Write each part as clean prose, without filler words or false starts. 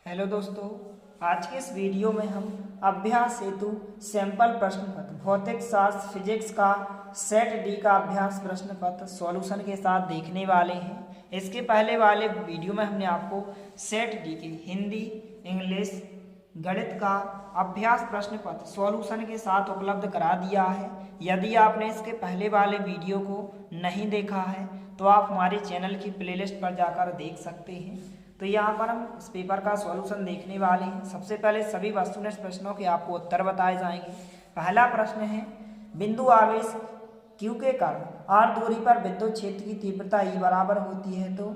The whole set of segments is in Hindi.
हेलो दोस्तों, आज के इस वीडियो में हम अभ्यास हेतु सैंपल प्रश्न पत्र भौतिक शास्त्र फिजिक्स का सेट डी का अभ्यास प्रश्न पत्र सॉल्यूशन के साथ देखने वाले हैं। इसके पहले वाले वीडियो में हमने आपको सेट डी के हिंदी, इंग्लिश, गणित का अभ्यास प्रश्न पत्र सॉल्यूशन के साथ उपलब्ध करा दिया है। यदि आपने इसके पहले वाले वीडियो को नहीं देखा है तो आप हमारे चैनल की प्लेलिस्ट पर जाकर देख सकते हैं। तो यहाँ पर हम इस पेपर का सॉल्यूशन देखने वाले हैं। सबसे पहले सभी वस्तुनिष्ठ प्रश्नों के आपको उत्तर बताए जाएंगे। पहला प्रश्न है, बिंदु आवेश Q के कारण r दूरी पर विद्युत क्षेत्र की तीव्रता E बराबर होती है तो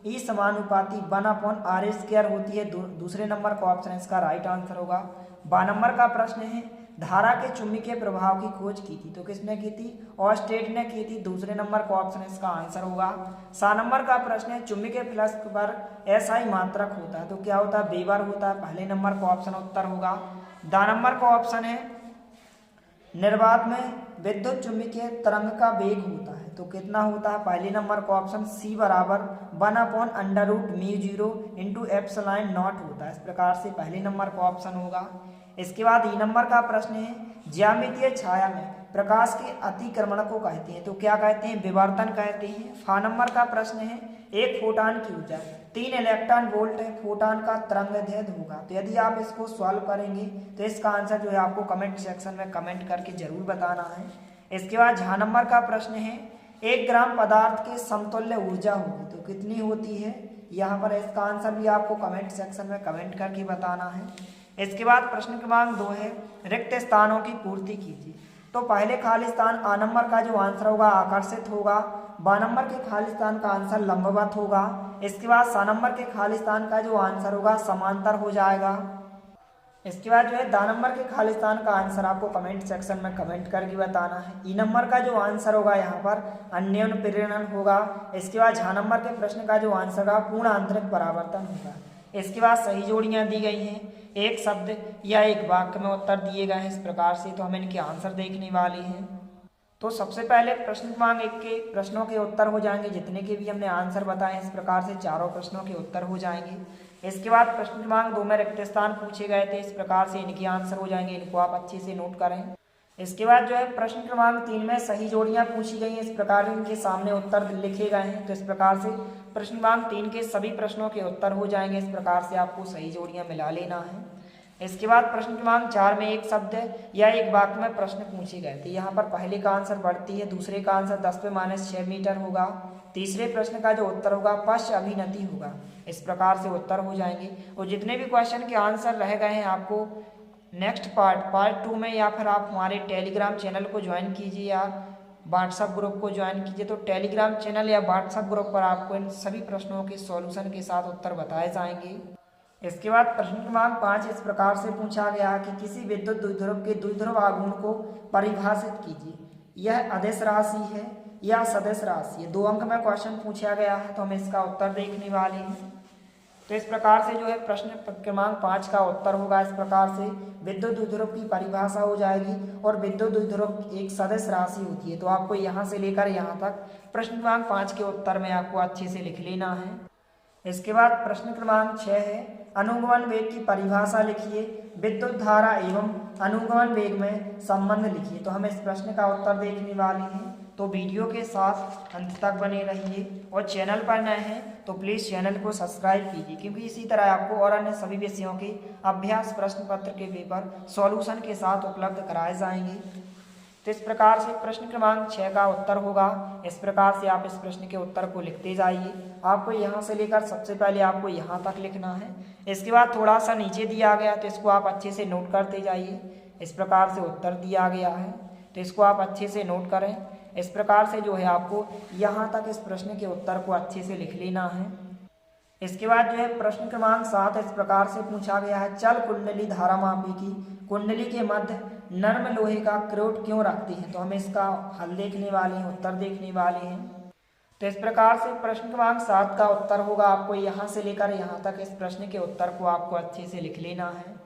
E समानुपाती 1/r² होती है। दूसरे नंबर का ऑप्शन इसका राइट आंसर होगा। 12 नंबर का प्रश्न है, धारा के चुंबकीय प्रभाव की खोज की थी तो किसने की थी? ऑस्टेट ने की थी। दूसरे नंबर का ऑप्शन इसका आंसर होगा। 7 नंबर का प्रश्न है, चुंबकीय फ्लक्स पर SI मात्रक होता है तो क्या होता है? वेबर होता है। पहले नंबर का ऑप्शन उत्तर होगा। 10 नंबर का ऑप्शन है, निर्वात में विद्युत चुंबकीय तरंग का वेग होता है तो कितना होता है? पहले नंबर का ऑप्शन C बराबर 1/√μ0 × ε0 होता है। इस प्रकार से पहले नंबर का ऑप्शन होगा। इसके बाद E नंबर का प्रश्न है, ज्यामितीय छाया में प्रकाश के अतिक्रमण को कहते हैं तो क्या कहते हैं? विवर्तन कहते हैं। 5 नंबर का प्रश्न है, एक फोटान की ऊर्जा 3 इलेक्ट्रॉन वोल्ट है, फोटान का तरंगदैर्घ्य होगा। तो यदि आप इसको सॉल्व करेंगे तो इसका आंसर जो है आपको कमेंट सेक्शन में कमेंट करके जरूर बताना है। इसके बाद 6 नंबर का प्रश्न है, 1 ग्राम पदार्थ के समतुल्य ऊर्जा होगी तो कितनी होती है? यहाँ पर इसका आंसर भी आपको कमेंट सेक्शन में कमेंट करके बताना है। इसके बाद प्रश्न क्रमांक 2 है, रिक्त स्थानों की पूर्ति कीजिए तो पहले खाली स्थान A नंबर का जो आंसर होगा आकर्षित होगा। 12 नंबर के खाली स्थान का आंसर लंबवत होगा। इसके बाद 7 नंबर के खाली स्थान का जो आंसर होगा समांतर हो जाएगा। इसके बाद जो है 10 नंबर के खाली स्थान का आंसर आपको कमेंट सेक्शन में कमेंट करके बताना है। E नंबर का जो आंसर होगा यहाँ पर अन्योन्य प्रेरण होगा। इसके बाद 6 नंबर के प्रश्न का जो आंसर होगा पूर्ण आंतरिक परावर्तन होगा। इसके बाद सही जोड़ियां दी गई हैं, एक शब्द या एक वाक्य में उत्तर दिए गए हैं इस प्रकार से। तो हम इनके आंसर देखने वाले हैं। तो सबसे पहले प्रश्न क्रमांक 1 के प्रश्नों के उत्तर हो जाएंगे। जितने के भी हमने आंसर बताए इस प्रकार से चारों प्रश्नों के उत्तर हो जाएंगे। इसके बाद प्रश्न क्रमांक 2 में रिक्त स्थान पूछे गए थे, इस प्रकार से इनके आंसर हो जाएंगे। इनको आप अच्छे से नोट करें। इसके बाद जो है प्रश्न क्रमांक 3 में सही जोड़ियां पूछी गई हैं, इस प्रकार इनके सामने उत्तर लिखे गए हैं। तो इस प्रकार से प्रश्न क्रमांक 3 के सभी प्रश्नों के उत्तर हो जाएंगे। इस प्रकार से आपको सही जोड़ियां मिला लेना है। इसके बाद प्रश्न क्रमांक 4 में एक शब्द या एक वाक्य में प्रश्न पूछे गए थे। यहाँ पर पहले का आंसर बढ़ती है, दूसरे का आंसर 10⁻⁶ मीटर होगा। तीसरे प्रश्न का जो उत्तर होगा पश्च अभिनति होगा। इस प्रकार से उत्तर हो जाएंगे। और जितने भी क्वेश्चन के आंसर रह गए हैं आपको नेक्स्ट पार्ट 2 में, या फिर आप हमारे टेलीग्राम चैनल को ज्वाइन कीजिए या व्हाट्सएप ग्रुप को ज्वाइन कीजिए। तो टेलीग्राम चैनल या व्हाट्सएप ग्रुप पर आपको इन सभी प्रश्नों के सॉल्यूशन के साथ उत्तर बताए जाएंगे। इसके बाद प्रश्न क्रमांक 5 इस प्रकार से पूछा गया कि किसी विद्युत द्विध्रुव के द्विध्रुव आघूर्ण को परिभाषित कीजिए। यह अदिश राशि है या सदिश राशि है? 2 अंक में क्वेश्चन पूछा गया है तो हम इसका उत्तर देखने वाले हैं। तो इस प्रकार से जो है प्रश्न क्रमांक 5 का उत्तर होगा। इस प्रकार से विद्युत द्विध्रुव की परिभाषा हो जाएगी और विद्युत द्विध्रुव एक सदिश राशि होती है। तो आपको यहाँ से लेकर यहाँ तक प्रश्न क्रमांक 5 के उत्तर में आपको अच्छे से लिख लेना है। इसके बाद प्रश्न क्रमांक 6 है, अनुगमन वेग की परिभाषा लिखिए, विद्युत धारा एवं अनुगमन वेग में संबंध लिखिए। तो हम इस प्रश्न का उत्तर देखने वाले हैं। तो वीडियो के साथ अंत तक बने रहिए और चैनल पर नए हैं तो प्लीज़ चैनल को सब्सक्राइब कीजिए, क्योंकि इसी तरह आपको और अन्य सभी विषयों के अभ्यास प्रश्न पत्र के पेपर सॉल्यूशन के साथ उपलब्ध कराए जाएंगे। तो इस प्रकार से प्रश्न क्रमांक 6 का उत्तर होगा। इस प्रकार से आप इस प्रश्न के उत्तर को लिखते जाइए। आपको यहाँ से लेकर सबसे पहले आपको यहाँ तक लिखना है। इसके बाद थोड़ा सा नीचे दिया गया तो इसको आप अच्छे से नोट करते जाइए। इस प्रकार से उत्तर दिया गया है तो इसको आप अच्छे से नोट करें। इस प्रकार से जो है आपको यहाँ तक इस प्रश्न के उत्तर को अच्छे से लिख लेना है। इसके बाद जो है प्रश्न क्रमांक 7 इस प्रकार से पूछा गया है, चल कुंडली धारामापी की कुंडली के मध्य नर्म लोहे का क्रोट क्यों रखती है? तो हम इसका हल देखने वाले हैं, उत्तर देखने वाले हैं। तो इस प्रकार से प्रश्न क्रमांक 7 का उत्तर होगा। आपको यहाँ से लेकर यहाँ तक इस प्रश्न के उत्तर को आपको अच्छे से लिख लेना है।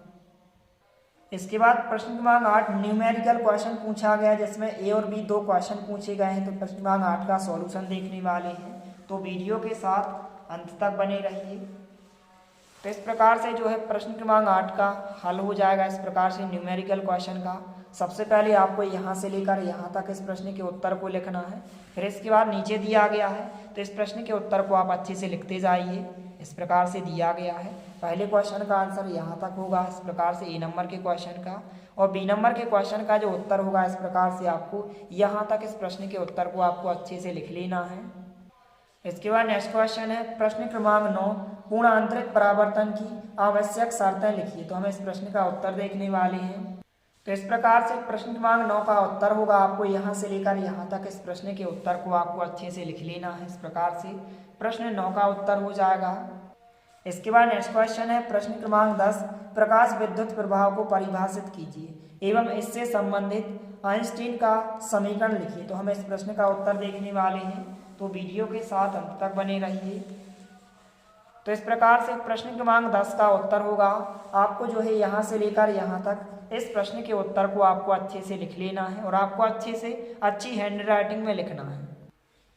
इसके बाद प्रश्न क्रमांक 8 न्यूमेरिकल क्वेश्चन पूछा गया, जिसमें ए और बी 2 क्वेश्चन पूछे गए हैं। तो प्रश्न क्रमांक 8 का सॉल्यूशन देखने वाले हैं। तो वीडियो के साथ अंत तक बने रहिए। तो इस प्रकार से जो है प्रश्न क्रमांक 8 का हल हो जाएगा इस प्रकार से न्यूमेरिकल क्वेश्चन का। सबसे पहले आपको यहाँ से लेकर यहाँ तक इस प्रश्न के उत्तर को लिखना है, फिर इसके बाद नीचे दिया गया है तो इस प्रश्न के उत्तर को आप अच्छे से लिखते जाइए। इस प्रकार से दिया गया है, पहले क्वेश्चन का आंसर यहाँ तक होगा इस प्रकार से ए नंबर के क्वेश्चन का, और बी नंबर के क्वेश्चन का जो उत्तर होगा इस प्रकार से आपको यहाँ तक इस प्रश्न के उत्तर को आपको अच्छे से लिख लेना है। इसके बाद नेक्स्ट क्वेश्चन है प्रश्न क्रमांक 9, पूर्ण आंतरिक परावर्तन की आवश्यक शर्तें लिखिए। तो हम इस प्रश्न का उत्तर देखने वाले हैं। तो इस प्रकार से प्रश्न क्रमांक 9 का उत्तर होगा, आपको यहाँ से लेकर यहाँ तक इस प्रश्न के उत्तर को आपको अच्छे से लिख लेना है। इस प्रकार से प्रश्न 9 का उत्तर हो जाएगा। इसके बाद नेक्स्ट क्वेश्चन है प्रश्न क्रमांक 10, प्रकाश विद्युत प्रभाव को परिभाषित कीजिए एवं इससे संबंधित आइंस्टीन का समीकरण लिखिए। तो हम इस प्रश्न का उत्तर देखने वाले हैं, तो वीडियो के साथ अंत तक बने रहिए। तो इस प्रकार से प्रश्न क्रमांक 10 का उत्तर होगा, आपको जो है यहाँ से लेकर यहाँ तक इस प्रश्न के उत्तर को आपको अच्छे से लिख लेना है और आपको अच्छे से अच्छी हैंड राइटिंग में लिखना है।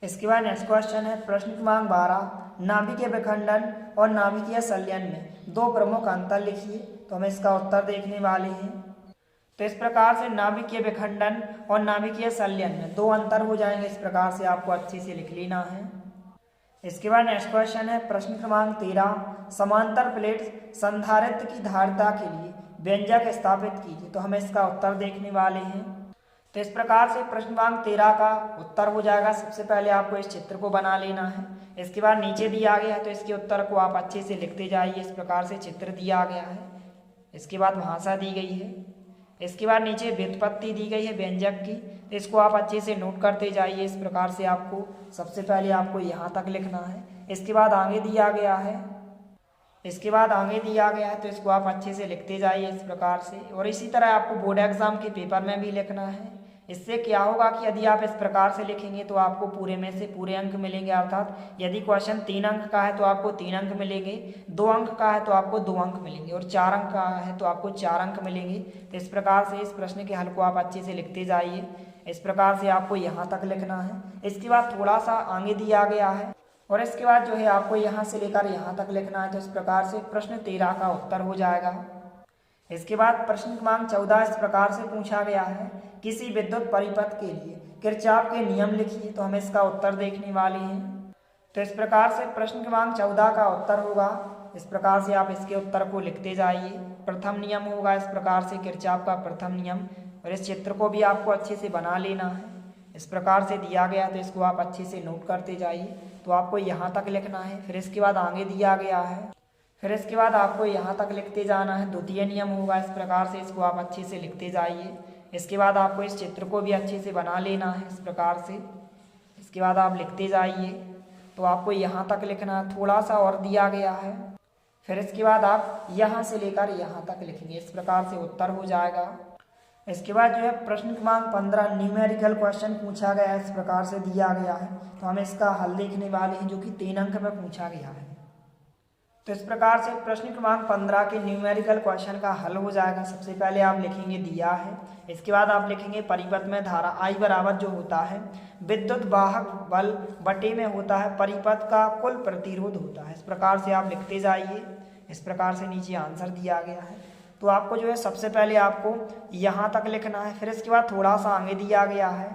इसके बाद नेक्स्ट क्वेश्चन है प्रश्न क्रमांक 12, नाभिकीय विखंडन और नाभिकीय संलयन में दो प्रमुख अंतर लिखिए। तो हम इसका उत्तर देखने वाले हैं। तो इस प्रकार से नाभिकीय विखंडन और नाभिकीय संलयन में दो अंतर हो जाएंगे, इस प्रकार से आपको अच्छे से लिख लेना है। इसके बाद नेक्स्ट क्वेश्चन है प्रश्न क्रमांक 13, समांतर प्लेट संधारित्र की धारिता के लिए व्यंजक स्थापित कीजिए। तो हम इसका उत्तर देखने वाले हैं। तो इस प्रकार से प्रश्न क्रमांक 13 का उत्तर हो जाएगा, सबसे पहले आपको इस चित्र को बना लेना है। इसके बाद नीचे दिया गया है तो इसके उत्तर को आप अच्छे से लिखते जाइए। इस प्रकार से चित्र दिया गया है, इसके बाद भाषा दी गई है, इसके बाद नीचे व्युत्पत्ति दी गई है व्यंजक की, तो इसको आप अच्छे से नोट करते जाइए। इस प्रकार से आपको सबसे पहले आपको यहाँ तक लिखना है। इसके बाद आगे दिया गया है, इसके बाद आगे दिया गया है तो इसको आप अच्छे से लिखते जाइए इस प्रकार से। और इसी तरह आपको बोर्ड एग्जाम के पेपर में भी लिखना है। इससे क्या होगा कि यदि आप इस प्रकार से लिखेंगे तो आपको पूरे में से पूरे अंक मिलेंगे, अर्थात यदि क्वेश्चन 3 अंक का है तो आपको 3 अंक मिलेंगे, 2 अंक का है तो आपको 2 अंक मिलेंगे, और 4 अंक का है तो आपको 4 अंक मिलेंगे। तो इस प्रकार से इस प्रश्न के हल को आप अच्छे से लिखते जाइए। इस प्रकार से आपको यहाँ तक लिखना है। इसके बाद थोड़ा सा आगे दिया गया है और इसके बाद जो है आपको यहाँ से लेकर यहाँ तक लिखना है। तो इस प्रकार से प्रश्न 13 का उत्तर हो जाएगा। इसके बाद प्रश्न क्रमांक 14 इस प्रकार से पूछा गया है, किसी विद्युत परिपथ के लिए किरचॉफ के नियम लिखिए। तो हम इसका उत्तर देखने वाले हैं। तो इस प्रकार से प्रश्न क्रमांक 14 का उत्तर होगा, इस प्रकार से आप इसके उत्तर को लिखते जाइए। प्रथम नियम होगा इस प्रकार से किरचॉफ का प्रथम नियम, और इस चित्र को भी आपको अच्छे से बना लेना है। इस प्रकार से दिया गया तो इसको आप अच्छे से नोट करते जाइए। तो आपको यहाँ तक लिखना है, फिर इसके बाद आगे दिया गया है, फिर इसके बाद आपको यहाँ तक लिखते जाना है। द्वितीय नियम होगा इस प्रकार से, इसको आप अच्छे से लिखते जाइए। इसके बाद आपको इस चित्र को भी अच्छे से बना लेना है इस प्रकार से। इसके बाद आप लिखते जाइए। तो आपको यहाँ तक लिखना है, थोड़ा सा और दिया गया है, फिर इसके बाद आप यहाँ से लेकर यहाँ तक लिखेंगे। इस प्रकार से उत्तर हो जाएगा। इसके बाद जो है प्रश्न क्रमांक 15 न्यूमेरिकल क्वेश्चन पूछा गया है, इस प्रकार से दिया गया है। तो हम इसका हल देखने वाले हैं, जो कि 3 अंक में पूछा गया है। तो इस प्रकार से प्रश्न क्रमांक 15 के न्यूमेरिकल क्वेश्चन का हल हो जाएगा। सबसे पहले आप लिखेंगे दिया है, इसके बाद आप लिखेंगे परिपथ में धारा I बराबर जो होता है विद्युत वाहक बल बटे में होता है परिपथ का कुल प्रतिरोध होता है। इस प्रकार से आप लिखते जाइए। इस प्रकार से नीचे आंसर दिया गया है। तो आपको जो है सबसे पहले आपको यहाँ तक लिखना है, फिर इसके बाद थोड़ा सा आगे दिया गया है,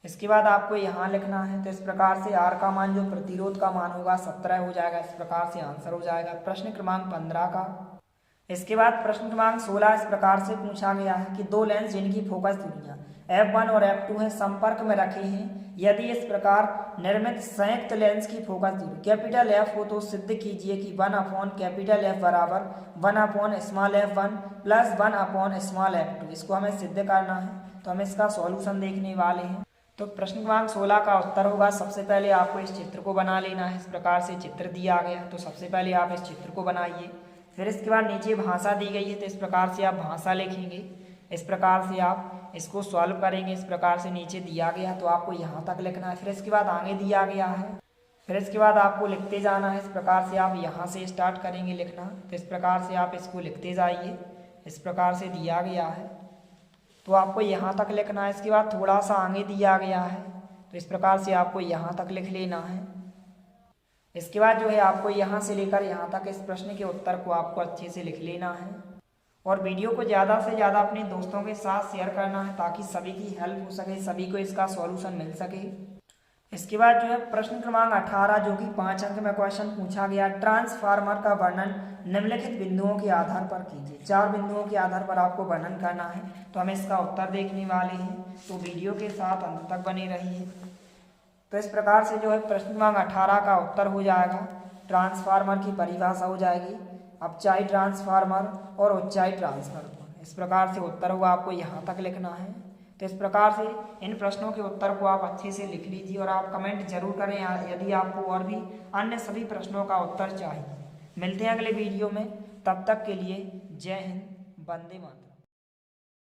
इसके बाद आपको यहाँ लिखना है। तो इस प्रकार से R का मान जो प्रतिरोध का मान होगा 17 हो जाएगा। इस प्रकार से आंसर हो जाएगा प्रश्न क्रमांक 15 का। इसके बाद प्रश्न क्रमांक 16 इस प्रकार से पूछा गया है कि दो लेंस जिनकी फोकस दूरियां f1 और f2 है संपर्क में रखे हैं, यदि इस प्रकार निर्मित संयुक्त लेंस की फोकस दूरी कैपिटल F हो तो सिद्ध कीजिए कि 1 कैपिटल F बराबर 1 small f1 plus 1 small f2। इसको हमें सिद्ध करना है, तो हम इसका सॉल्यूशन देखने वाले हैं। तो प्रश्न क्रमांक 16 का उत्तर होगा, सबसे पहले आपको इस चित्र को बना लेना है। इस प्रकार से चित्र दिया गया है, तो सबसे पहले आप इस चित्र को बनाइए। फिर इसके बाद नीचे भाषा दी गई है, तो इस प्रकार से आप भाषा लिखेंगे। इस प्रकार से आप इसको सॉल्व करेंगे। इस प्रकार से नीचे दिया गया तो आपको यहाँ तक लिखना है, फिर इसके बाद आगे दिया गया है, फिर इसके बाद आपको लिखते जाना है। इस प्रकार से आप यहाँ से स्टार्ट करेंगे लिखना, तो इस प्रकार से आप इसको लिखते जाइए। इस प्रकार से दिया गया है तो आपको यहाँ तक लिखना है। इसके बाद थोड़ा सा आगे दिया गया है, तो इस प्रकार से आपको यहाँ तक लिख लेना है। इसके बाद जो है आपको यहाँ से लेकर यहाँ तक इस प्रश्न के उत्तर को आपको अच्छे से लिख लेना है और वीडियो को ज़्यादा से ज़्यादा अपने दोस्तों के साथ शेयर करना है ताकि सभी की हेल्प हो सके, सभी को इसका सॉल्यूशन मिल सके। इसके बाद जो है प्रश्न क्रमांक 18 जो कि 5 अंक में क्वेश्चन पूछा गया, ट्रांसफार्मर का वर्णन निम्नलिखित बिंदुओं के आधार पर कीजिए। 4 बिंदुओं के आधार पर आपको वर्णन करना है, तो हम इसका उत्तर देखने वाले हैं, तो वीडियो के साथ अंत तक बने रहिए। तो इस प्रकार से जो है प्रश्न क्रमांक 18 का उत्तर हो जाएगा, ट्रांसफार्मर की परिभाषा हो जाएगी अपचाई ट्रांसफार्मर और उच्चाई ट्रांसफार्मर। इस प्रकार से उत्तर होगा, आपको यहाँ तक लिखना है। तो इस प्रकार से इन प्रश्नों के उत्तर को आप अच्छे से लिख लीजिए और आप कमेंट जरूर करें यदि आपको और भी अन्य सभी प्रश्नों का उत्तर चाहिए। मिलते हैं अगले वीडियो में, तब तक के लिए जय हिंद, वंदे मातरम।